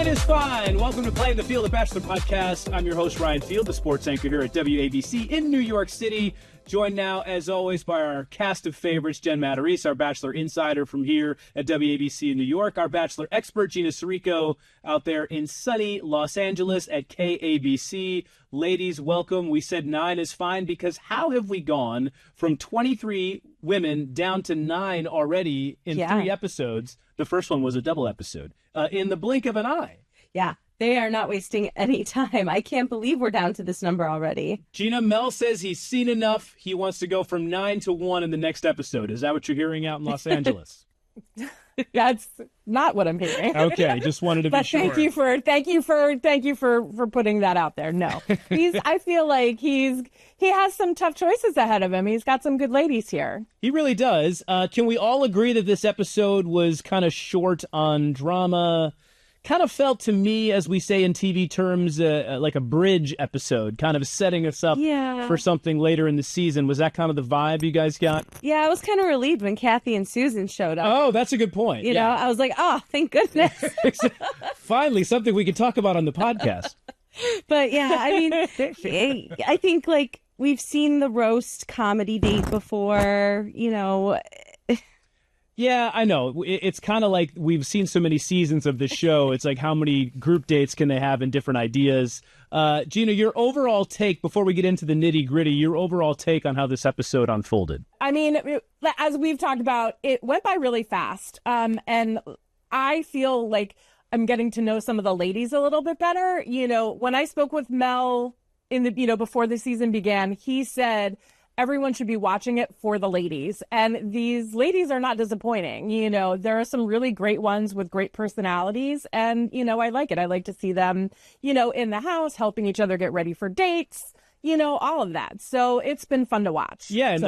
9 is fine. Welcome to Playing the Field, the Bachelor podcast. I'm your host, Ryan Field, the sports anchor here at WABC in New York City. Joined now, as always, by our cast of favorites, Jen Matarese, our Bachelor insider from here at WABC in New York, our Bachelor expert, Gina Sirico, out there in sunny Los Angeles at KABC. Ladies, welcome. We said 9 is fine because how have we gone from 23 women down to 9 already in 3 episodes? The first one was a double episode. In the blink of an eye. Yeah. They are not wasting any time. I can't believe we're down to this number already. Gina, Mel says he's seen enough. He wants to go from 9 to 1 in the next episode. Is that what you're hearing out in Los Angeles? That's not what I'm hearing. Okay, just wanted to be sure. Thank you for putting that out there. No, I feel like he has some tough choices ahead of him. He's got some good ladies here. He really does. Can we all agree that this episode was kind of short on drama? Kind of felt to me, as we say in TV terms, like a bridge episode, kind of setting us up for something later in the season. Was that kind of the vibe you guys got? Yeah, I was kind of relieved when Kathy and Susan showed up. Oh, that's a good point. You know, I was like, oh, thank goodness. Finally, something we can talk about on the podcast. But yeah, I mean, I think like we've seen the roast comedy date before, you know. Yeah, I know. It's kind of like we've seen so many seasons of the show. It's like how many group dates can they have and different ideas? Gina, your overall take, before we get into the nitty gritty, your overall take on how this episode unfolded. I mean, as we've talked about, it went by really fast. And I feel like I'm getting to know some of the ladies a little bit better. You know, when I spoke with Mel before the season began, he said everyone should be watching it for the ladies. And these ladies are not disappointing. You know, there are some really great ones with great personalities. And, you know, I like it. I like to see them, you know, in the house, helping each other get ready for dates, you know, all of that. So it's been fun to watch. Yeah. And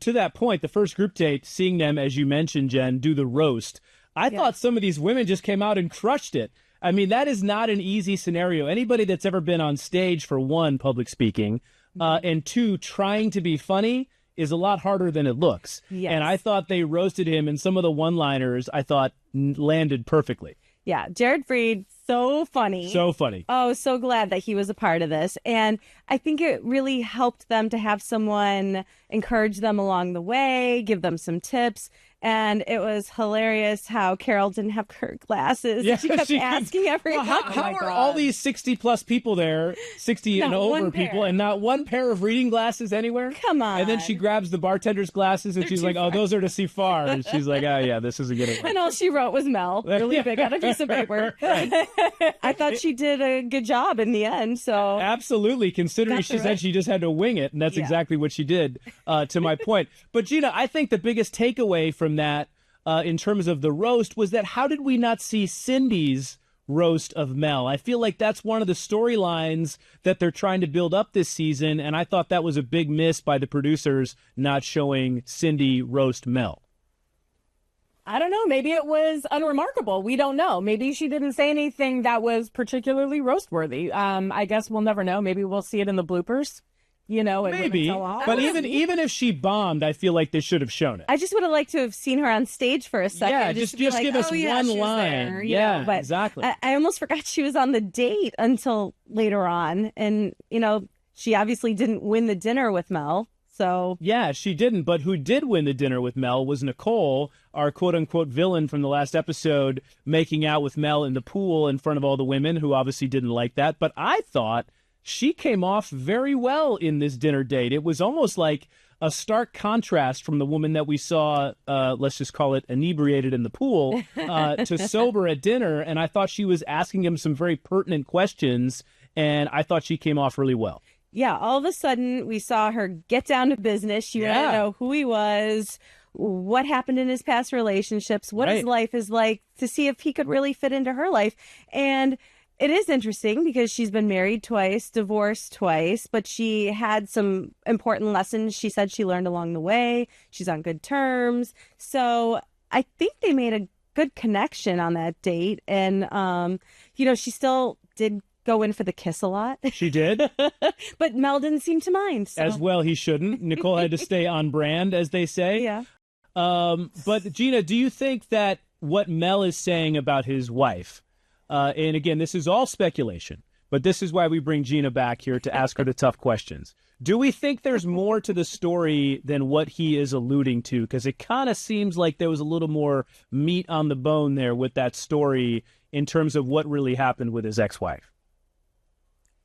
to that point, the first group date, seeing them, as you mentioned, Jen, do the roast, I thought some of these women just came out and crushed it. I mean, that is not an easy scenario. Anybody that's ever been on stage, for one, public speaking, and two, trying to be funny is a lot harder than it looks. Yes. And I thought they roasted him, and some of the one-liners I thought landed perfectly. Yeah, Jared Freid, so funny. So funny. Oh, so glad that he was a part of this. And I think it really helped them to have someone encourage them along the way, give them some tips. And it was hilarious how Carol didn't have her glasses. Yeah, she kept asking everyone. How are all these 60-plus people there, 60 and over people, and not one pair of reading glasses anywhere? Come on. And then she grabs the bartender's glasses, and she's like, oh, those are to see far. And she's like, oh, yeah, this isn't getting And all she wrote was Mel, really big on a piece of paper. I thought she did a good job in the end. So absolutely, considering she said she just had to wing it, and that's exactly what she did, to my point. But, Gina, I think the biggest takeaway from that in terms of the roast was that how did we not see Cindy's roast of Mel? I feel like that's one of the storylines that they're trying to build up this season, and I thought that was a big miss by the producers not showing Cindy roast Mel. I don't know. Maybe it was unremarkable. We don't know. Maybe she didn't say anything that was particularly roast-worthy. I guess we'll never know. Maybe we'll see it in the bloopers. You know, maybe, but even if she bombed, I feel like they should have shown it. I just would have liked to have seen her on stage for a second. Yeah, just like, give us one line. There, yeah, but exactly. I almost forgot she was on the date until later on. And, you know, she obviously didn't win the dinner with Mel. So yeah, she didn't. But who did win the dinner with Mel was Nicole, our quote-unquote villain from the last episode, making out with Mel in the pool in front of all the women who obviously didn't like that. But I thought she came off very well in this dinner date. It was almost like a stark contrast from the woman that we saw, let's just call it inebriated in the pool, to sober at dinner. And I thought she was asking him some very pertinent questions, and I thought she came off really well. Yeah, all of a sudden we saw her get down to business. She wanted to know who he was, what happened in his past relationships, what his life is like, to see if he could really fit into her life. And it is interesting because she's been married twice, divorced twice, but she had some important lessons she said she learned along the way. She's on good terms. So I think they made a good connection on that date. And, you know, she still did go in for the kiss a lot. She did. But Mel didn't seem to mind. So. As well, he shouldn't. Nicole had to stay on brand, as they say. Yeah. But Gina, do you think that what Mel is saying about his wife, And again, this is all speculation, but this is why we bring Gina back here to ask her the tough questions. Do we think there's more to the story than what he is alluding to? Because it kind of seems like there was a little more meat on the bone there with that story in terms of what really happened with his ex-wife.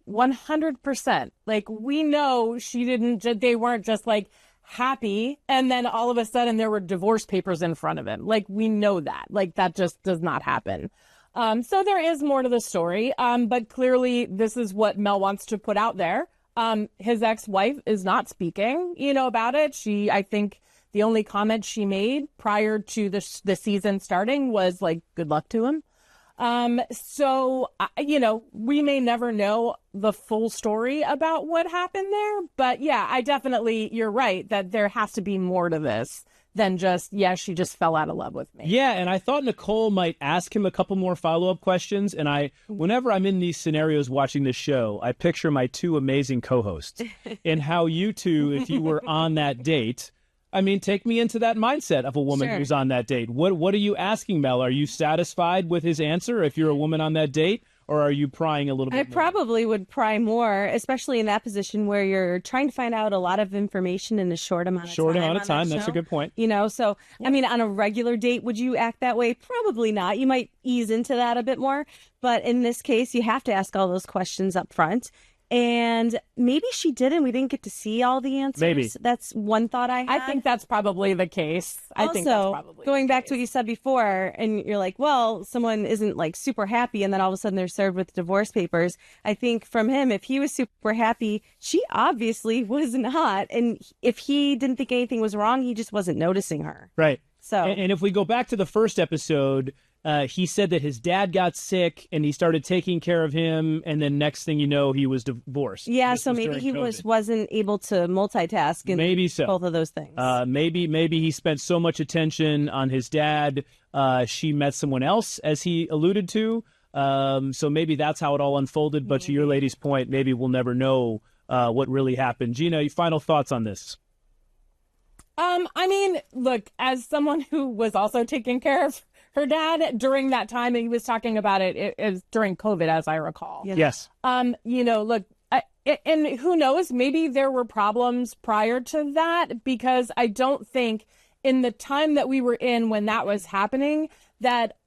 100%. Like, we know they weren't just like happy and then all of a sudden there were divorce papers in front of him. Like, we know that. Like, that just does not happen. So there is more to the story. But clearly this is what Mel wants to put out there. His ex-wife is not speaking, about it. I think the only comment she made prior to the season starting was like, good luck to him. So, we may never know the full story about what happened there, but yeah, you're right that there has to be more to this than just, she just fell out of love with me. Yeah, and I thought Nicole might ask him a couple more follow-up questions, and whenever I'm in these scenarios watching this show, I picture my two amazing co-hosts and how you two, if you were on that date, take me into that mindset of a woman who's on that date. What are you asking, Mel? Are you satisfied with his answer if you're a woman on that date? Or are you prying a little bit more? Probably would pry more, especially in that position where you're trying to find out a lot of information in a short amount of time. That's a good point. So, on a regular date, would you act that way? Probably not. You might ease into that a bit more. But in this case, you have to ask all those questions up front. And maybe she didn't. We didn't get to see all the answers. Maybe. That's one thought I had. I think that's probably the case. Going back to what you said before, and you're like, well, someone isn't like super happy, and then all of a sudden they're served with divorce papers. I think from him, if he was super happy, she obviously was not. And if he didn't think anything was wrong, he just wasn't noticing her. Right. So, and if we go back to the first episode, he said that his dad got sick and he started taking care of him. And then next thing you know, he was divorced. Yeah. So maybe he wasn't able to multitask in maybe so. Both of those things. Maybe he spent so much attention on his dad. She met someone else, as he alluded to. So maybe that's how it all unfolded. But to your lady's point, maybe we'll never know what really happened. Gina, your final thoughts on this? Look, as someone who was also taking care of her dad during that time, and he was talking about it was during COVID, as I recall. Yes. Look, and who knows, maybe there were problems prior to that, because I don't think in the time that we were in when that was happening that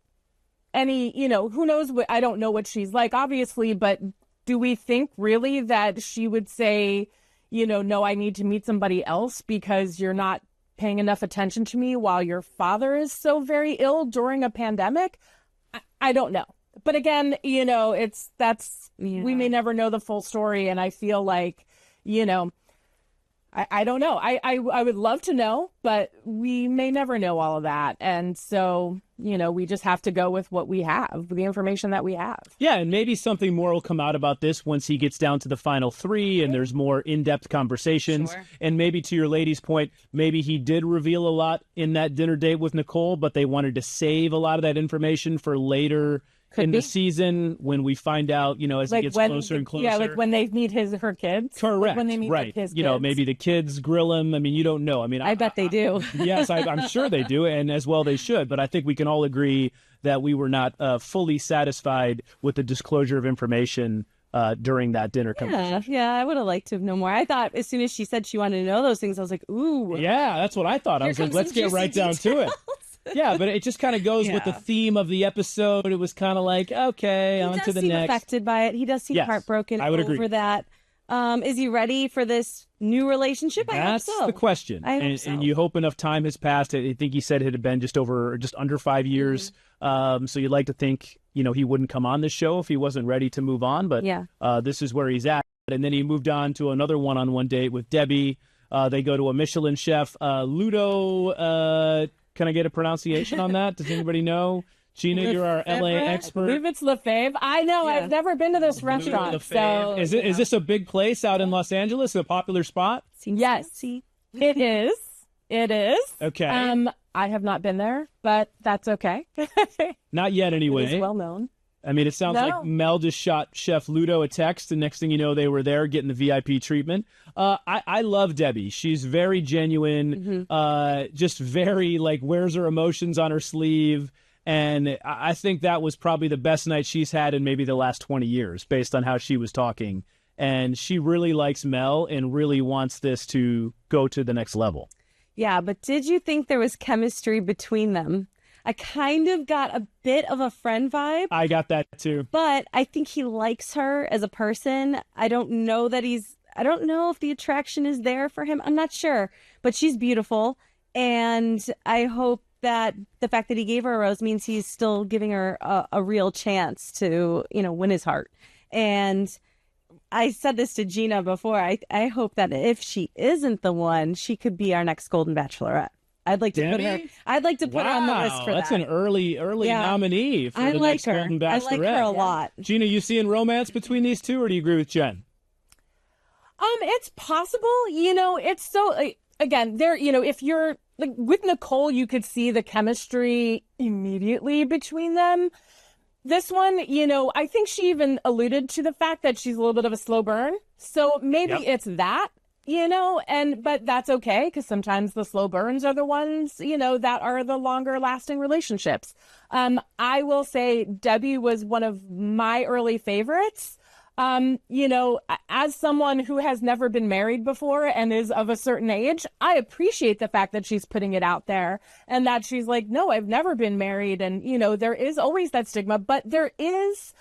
who knows what, I don't know what she's like, obviously, but do we think really that she would say, no, I need to meet somebody else because you're not paying enough attention to me while your father is so very ill during a pandemic? I don't know. But again, we may never know the full story. And I feel like, I don't know. I would love to know, but we may never know all of that. And so, we just have to go with what we have, the information that we have. Yeah, and maybe something more will come out about this once he gets down to the final three and there's more in-depth conversations. Sure. And maybe to your lady's point, maybe he did reveal a lot in that dinner date with Nicole, but they wanted to save a lot of that information for later the season when we find out, as it gets closer and closer. Yeah, like when they meet her kids. Correct. Like when they meet his kids. Maybe the kids grill him. You don't know. I bet they do. Yes, I'm sure they do, and as well they should. But I think we can all agree that we were not fully satisfied with the disclosure of information during that dinner conversation. Yeah, I would have liked to know more. I thought as soon as she said she wanted to know those things, I was like, ooh. Yeah, that's what I thought. I was like, let's get right down to it. Yeah, but it just kind of goes with the theme of the episode. It was kind of like, okay, on to the next. He does seem affected by it. He does seem heartbroken over that. Is he ready for this new relationship? That's hope so. The question. And you hope enough time has passed. I think he said it had been just under 5 years. Mm-hmm. So you'd like to think, he wouldn't come on this show if he wasn't ready to move on. But this is where he's at. And then he moved on to another one-on-one date with Debbie. They go to a Michelin chef, Ludo. Can I get a pronunciation on that? Does anybody know? Gina, you're our LA expert. I believe it's Lefebvre. I know. Yeah. I've never been to this restaurant. So is this a big place out in Los Angeles? A popular spot? Yes, it is. It is. Okay. I have not been there, but that's okay. Not yet, anyway. It is well known. It sounds like Mel just shot Chef Ludo a text, and next thing you know, they were there getting the VIP treatment. I love Debbie. She's very genuine, just very, wears her emotions on her sleeve. And I think that was probably the best night she's had in maybe the last 20 years, based on how she was talking. And she really likes Mel and really wants this to go to the next level. Yeah, but did you think there was chemistry between them? I kind of got a bit of a friend vibe. I got that too. But I think he likes her as a person. I don't know if the attraction is there for him. I'm not sure. But she's beautiful. And I hope that the fact that he gave her a rose means he's still giving her a real chance to, win his heart. And I said this to Gina before. I hope that if she isn't the one, she could be our next Golden Bachelorette. I'd like to put her. I'd like to put her on the list for that. That's an early nominee for the next Golden Bachelorette. I like her a lot. Gina, you seeing romance between these two, or do you agree with Jen? It's possible. It's so again there. If you're like with Nicole, you could see the chemistry immediately between them. This one, I think she even alluded to the fact that she's a little bit of a slow burn. So maybe it's that, but that's okay, because sometimes the slow burns are the ones, that are the longer lasting relationships. I will say Debbie was one of my early favorites. As someone who has never been married before and is of a certain age, I appreciate the fact that she's putting it out there and that she's like, no, I've never been married. And, there is always that stigma, but there is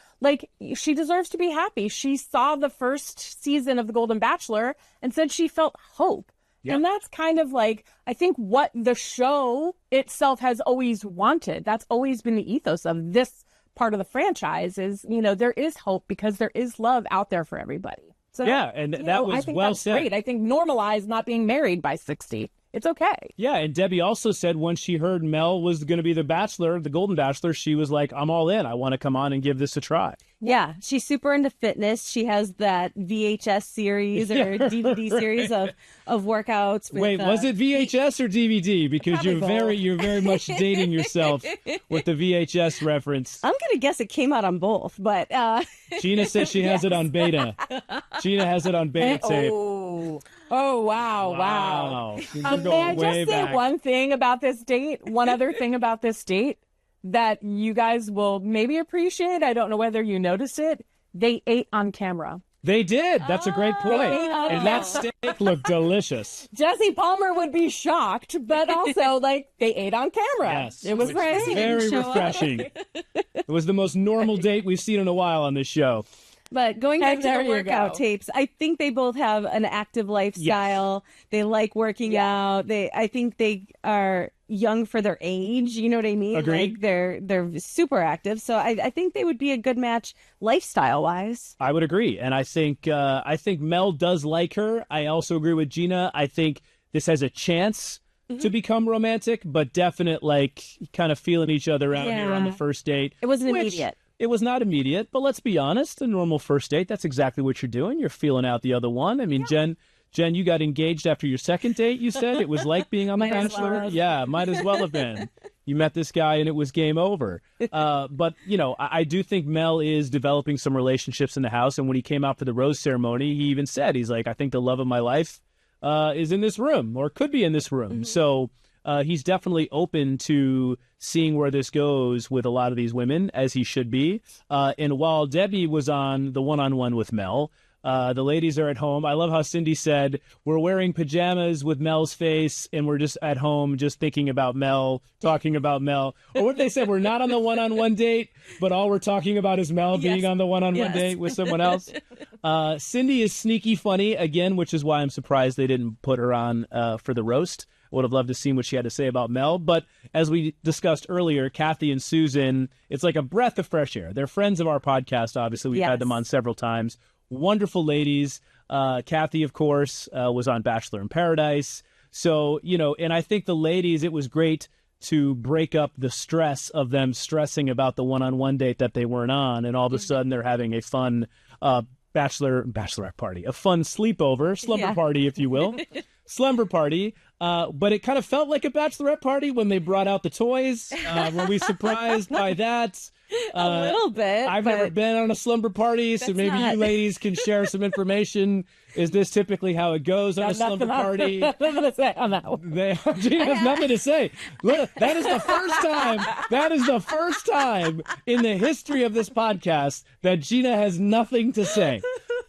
she deserves to be happy. She saw the first season of The Golden Bachelor and said she felt hope. Yeah. And that's kind of I think what the show itself has always wanted. That's always been the ethos of this part of the franchise is, there is hope because there is love out there for everybody. So yeah, and that was I think well that's said. Great. I think normalize not being married by 60. It's okay. Yeah, and Debbie also said when she heard Mel was going to be the Bachelor, the Golden Bachelor, she was like, I'm all in. I want to come on and give this a try. Yeah, she's super into fitness. She has that VHS series or DVD series of workouts. Wait, was it VHS or DVD? Because you're very much dating yourself with the VHS reference. I'm gonna guess it came out on both, but Gina says she has it on beta. Gina has it on beta tape. Oh, wow. May I just say one thing about this date? One other thing about this date that you guys will maybe appreciate. I don't know whether you noticed it. They ate on camera. They did. That's a great point. And that steak looked delicious. Jesse Palmer would be shocked, but also they ate on camera. Yes. It was great. Very refreshing. It was the most normal date we've seen in a while on this show. But going back to the workout tapes, I think they both have an active lifestyle. Yes. They like working out. I think they are young for their age. You know what I mean? Agreed. They're super active. So I think they would be a good match lifestyle wise. I would agree. And I think Mel does like her. I also agree with Gina. I think this has a chance to become romantic, but definite kind of feeling each other out here on the first date. It wasn't immediate. It was not immediate, but let's be honest, a normal first date, that's exactly what you're doing. You're feeling out the other one. I mean, Jen, you got engaged after your second date, you said. It was like being on The Bachelor. Yeah, might as well have been. You met this guy and it was game over. But, I do think Mel is developing some relationships in the house. And when he came out for the rose ceremony, he even said, he's like, I think the love of my life is in this room or could be in this room. Mm-hmm. So he's definitely open to seeing where this goes with a lot of these women, as he should be. And while Debbie was on the one-on-one with Mel, the ladies are at home. I love how Cindy said, we're wearing pajamas with Mel's face, and we're just at home just thinking about Mel, talking about Mel. Or what they said, we're not on the one-on-one date, but all we're talking about is Mel being on the one-on-one date with someone else. Cindy is sneaky funny, again, which is why I'm surprised they didn't put her on for the roast. Would have loved to see what she had to say about Mel. But as we discussed earlier, Kathy and Susan, it's like a breath of fresh air. They're friends of our podcast, obviously. We've had them on several times. Wonderful ladies. Kathy, of course, was on Bachelor in Paradise. So, and I think the ladies, it was great to break up the stress of them stressing about the one-on-one date that they weren't on. And all of a sudden they're having a fun bachelorette party, a fun sleepover, slumber party, if you will. Slumber party, but it kind of felt like a bachelorette party when they brought out the toys. Were we surprised by that? A little bit. I've never been on a slumber party, so maybe you ladies can share some information. Is this typically how it goes on a slumber party? Nothing to say on that one. Gina has nothing to say. Look, that is the first time. That is the first time in the history of this podcast that Gina has nothing to say,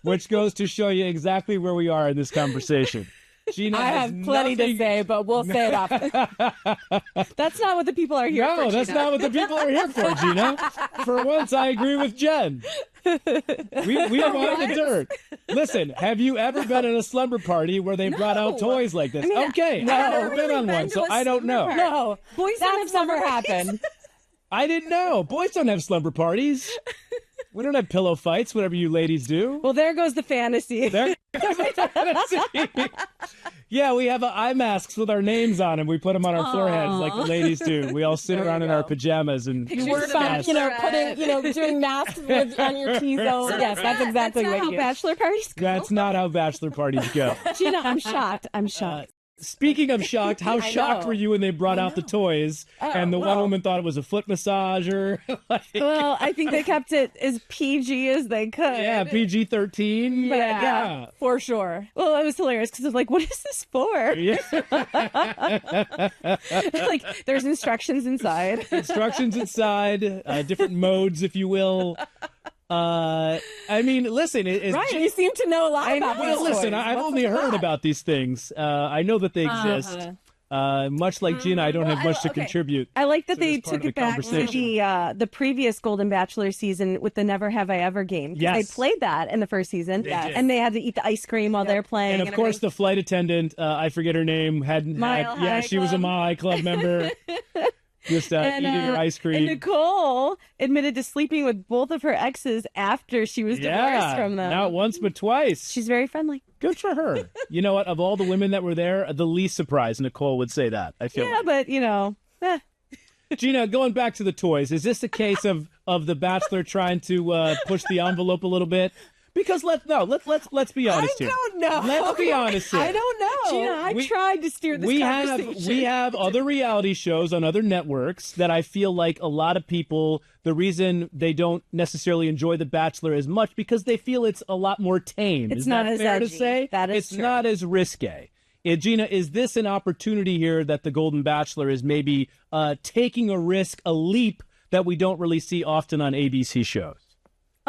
which goes to show you exactly where we are in this conversation. Gina I have plenty to say, but we'll say it after. That's not what the people are here for. No, that's not what the people are here for, Gina. For once, I agree with Jen. We want the dirt. Listen, have you ever been in a slumber party where they brought out toys like this? Okay, no. I've never been on one, so I don't know. No, Boys that's never happened. I didn't know. Boys don't have slumber parties. We don't have pillow fights, whatever you ladies do. Well, there goes the fantasy. There goes the fantasy. Yeah, we have eye masks with our names on them. We put them on our foreheads like the ladies do. We all sit around in our pajamas and putting, doing masks on your T-zone. Yes, that's exactly what you do. Bachelor parties go. That's not how bachelor parties go. Gina, I'm shocked. Speaking of shocked, how shocked were you when they brought out the toys and the one woman thought it was a foot massager? Well, I think they kept it as PG as they could. Yeah, PG-13. Yeah, for sure. Well, it was hilarious because I was like, what is this for? Yeah. Like, there's instructions inside. Instructions inside, different modes, if you will. I mean, listen. Right, you seem to know a lot about these listen, toys. I've only heard about these things. I know that they exist. Much like Gina, I don't have much to contribute. I like that they took it back to the previous Golden Bachelor season with the Never Have I Ever game. Yes. They played that in the first season, and they had to eat the ice cream while they're playing. And of course, the flight attendant, I forget her name, she was a Mile High Club member. Just eating her ice cream. And Nicole admitted to sleeping with both of her exes after she was divorced from them. Not once, but twice. She's very friendly. Good for her. You know what? Of all the women that were there, the least surprised Nicole would say that. I feel Yeah, but, Gina, going back to the toys, is this a case of the Bachelor trying to push the envelope a little bit? Because let's be honest here. I don't know. Let's be honest here. I don't know. Gina, I tried to steer this conversation. We have other reality shows on other networks that I feel like a lot of people, the reason they don't necessarily enjoy The Bachelor as much because they feel it's a lot more tame. It's is not that as fair edgy. to say? That is It's true. not as risque. Gina, is this an opportunity here that the Golden Bachelor is maybe taking a risk, a leap that we don't really see often on ABC shows?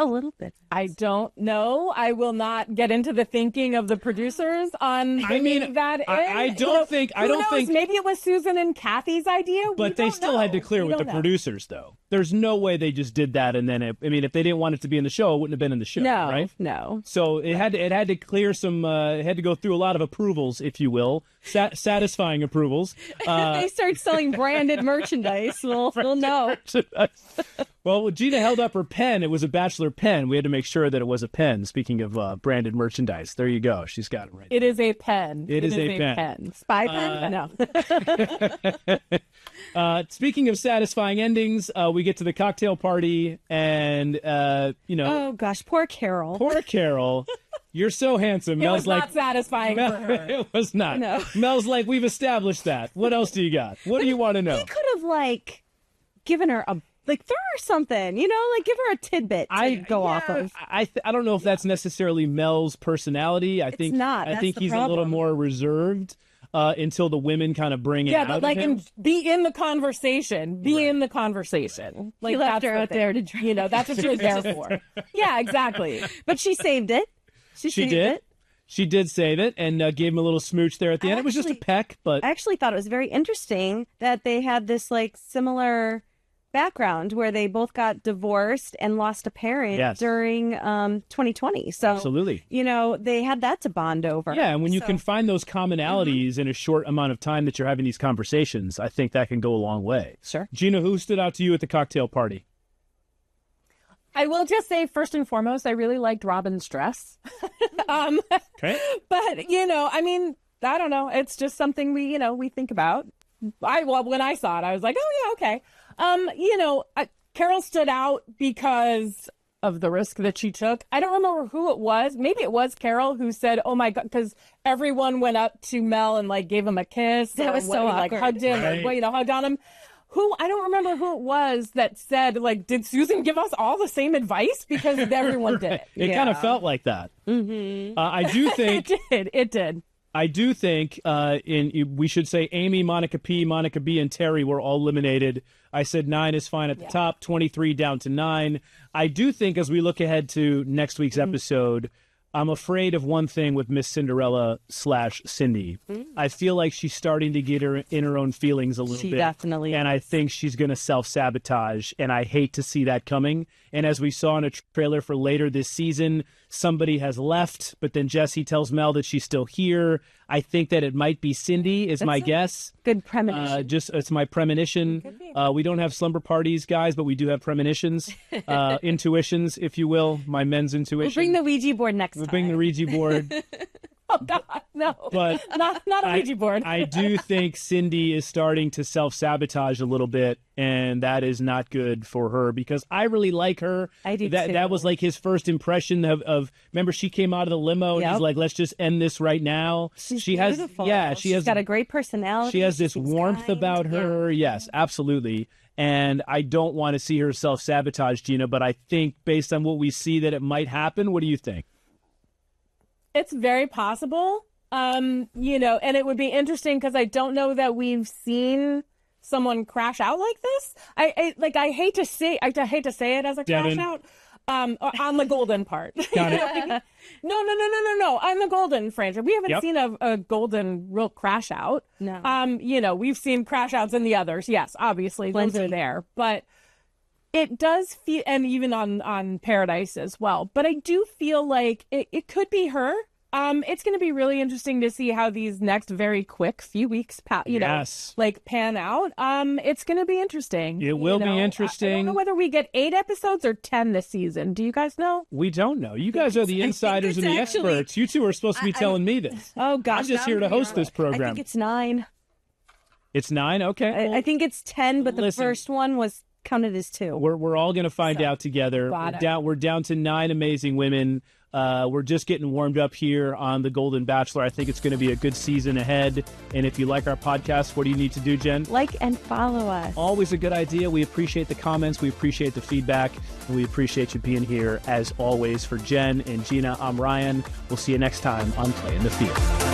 A little bit. I don't know. I will not get into the thinking of the producers on bringing that in. I don't think. Maybe it was Susan and Kathy's idea. But they still had to clear with the producers, though. There's no way they just did that and then if they didn't want it to be in the show, it wouldn't have been in the show, right? No. So it had to clear some. It had to go through a lot of approvals, if you will, satisfying approvals. They start selling branded merchandise. We'll know. Well, Gina held up her pen. It was a Bachelor pen. We had to make sure that it was a pen. Speaking of branded merchandise, there you go. She's got it right. It is a pen. It is a pen. Spy pen? No. Speaking of satisfying endings, we get to the cocktail party, and Oh gosh, poor Carol. Poor Carol. You're so handsome. It was not satisfying for her. It was not. No. Mel's like, we've established that. What else do you got? What do you want to know? He could have given her a throw her something, give her a tidbit to go off of. I don't know if that's necessarily Mel's personality. I think he's a little more reserved until the women kind of bring it out of him. Be in the conversation. In the conversation. He left her out there to drink. That's what she was there for. Yeah, exactly. But she saved it. She did. She did save it and gave him a little smooch there at the end. It was just a peck, but I actually thought it was very interesting that they had this similar background where they both got divorced and lost a parent during 2020. So absolutely, they had that to bond over. Yeah, and when you can find those commonalities in a short amount of time that you're having these conversations, I think that can go a long way. Sure. Gina, who stood out to you at the cocktail party? I will just say, first and foremost, I really liked Robin's dress. Okay. But, I don't know. It's just something we think about. When I saw it, I was like, oh, yeah, okay. Carol stood out because of the risk that she took. I don't remember who it was. Maybe it was Carol who said, oh, my God, because everyone went up to Mel and, gave him a kiss. That was so awkward. Hugged him, right. hugged on him. I don't remember who it was that said, like, did Susan give us all the same advice? Because everyone did. It kind of felt like that. I do think it did. I do think we should say Amy, Monica P, Monica B, and Terry were all eliminated. I said 9 is fine at the top, 23 down to 9. I do think as we look ahead to next week's episode, I'm afraid of one thing with Miss Cinderella / Cindy. I feel like she's starting to get in her own feelings a little bit. She definitely And is. I think she's going to self-sabotage, and I hate to see that coming. And as we saw in a trailer for later this season, somebody has left, but then Jesse tells Mel that she's still here. I think that it might be Cindy is my guess. Good premonition. It's my premonition. We don't have slumber parties, guys, but we do have premonitions, intuitions, if you will. My men's intuition. We'll bring the Ouija board next time. We'll bring the Ouija board. Oh, God, no. But not a Ouija board. I do think Cindy is starting to self-sabotage a little bit, and that is not good for her because I really like her. I do that, too. That was like his first impression of remember, she came out of the limo and he's like, let's just end this right now. She's she beautiful. She's got a great personality. She has this She's warmth kind. about her. Yes, absolutely. And I don't want to see her self-sabotage, Gina, but I think based on what we see that it might happen. What do you think? It's very possible, and it would be interesting because I don't know that we've seen someone crash out like this. I hate to say it as a Devin. crash out on the Golden part. Got it. No, on the Golden franchise. We haven't seen a Golden real crash out. No. We've seen crash outs in the others. Yes, obviously those are there, but it does feel, and even on Paradise as well. But I do feel like it could be her. It's going to be really interesting to see how these next very quick few weeks, pan out. It's going to be interesting. It will be interesting. I don't know whether we get 8 episodes or 10 this season. Do you guys know? We don't know. You guys are the insiders and the experts. You two are supposed to be telling me this. Oh, gosh. I'm just here to host this program. I think it's 9. It's 9? Okay. I think it's 10, but the first one was counted as 2. We're all going to find out together. We're down to 9 amazing women. We're just getting warmed up here on the Golden Bachelor. I think it's going to be a good season ahead. And if you like our podcast, what do you need to do, Jen? Like and follow us. Always a good idea. We appreciate the comments. We appreciate the feedback. And we appreciate you being here, as always. For Jen and Gina, I'm Ryan. We'll see you next time on Play in the Field.